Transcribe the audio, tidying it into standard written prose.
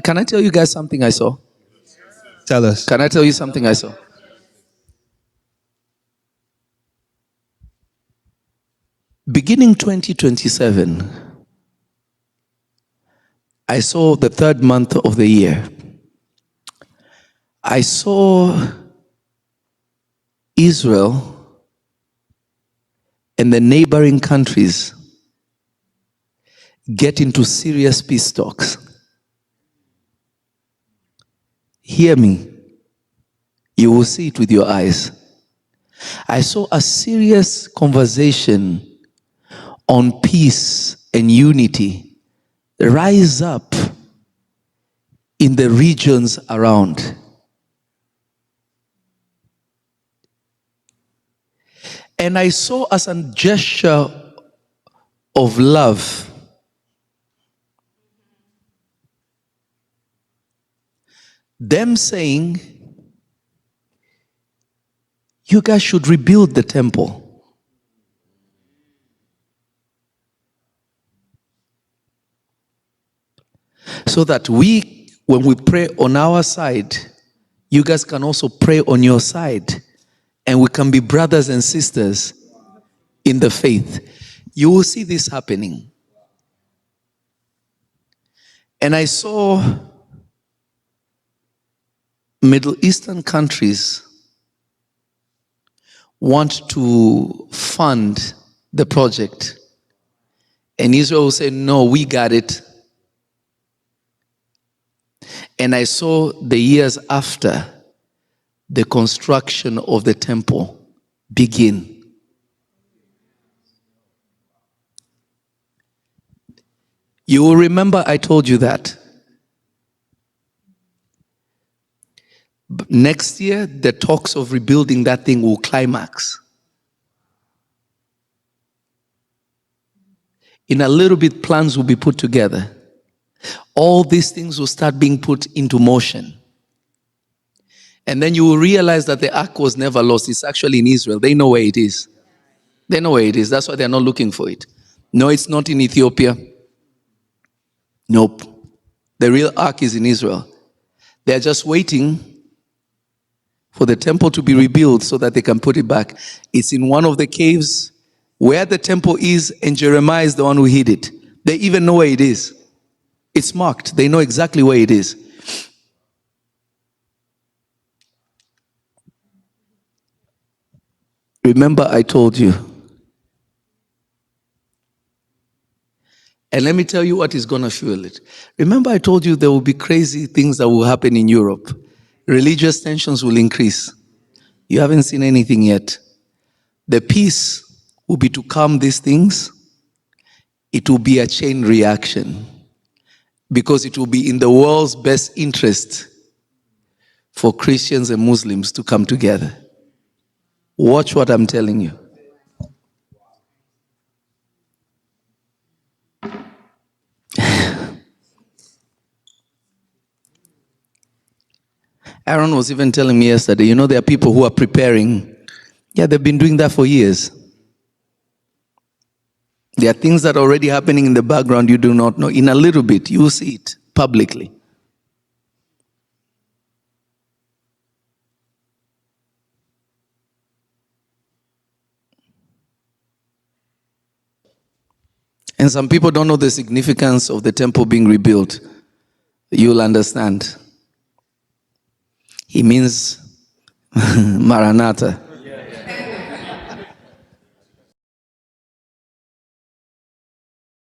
Can I tell you guys something I saw? Tell us. Can I tell you something I saw? Beginning 2027, I saw the third month of the year. I saw Israel and the neighboring countries get into serious peace talks. Hear me. You will see it with your eyes. I saw a serious conversation on peace and unity rise up in the regions around. And I saw as a gesture of love them saying, you guys should rebuild the temple. So that when we pray on our side, you guys can also pray on your side. And we can be brothers and sisters in the faith. You will see this happening. And I saw Middle Eastern countries want to fund the project. And Israel will say, no, we got it. And I saw the years after the construction of the temple begin. You will remember I told you that. But next year, the talks of rebuilding that thing will climax. In a little bit, plans will be put together. All these things will start being put into motion. And then you will realize that the ark was never lost. It's actually in Israel. They know where it is. They know where it is. That's why they're not looking for it. No, it's not in Ethiopia. Nope. The real ark is in Israel. They're just waiting for the temple to be rebuilt so that they can put it back. It's in one of the caves where the temple is, and Jeremiah is the one who hid it. They even know where it is. It's marked. They know exactly where it is. Remember, I told you. And let me tell you what is going to fuel it. Remember, I told you there will be crazy things that will happen in Europe. Religious tensions will increase. You haven't seen anything yet. The peace will be to calm these things. It will be a chain reaction. Because it will be in the world's best interest for Christians and Muslims to come together. Watch what I'm telling you. Aaron was even telling me yesterday, there are people who are preparing. Yeah, they've been doing that for years. There are things that are already happening in the background you do not know. In a little bit, you will see it publicly. And some people don't know the significance of the temple being rebuilt. You'll understand. It means Maranatha.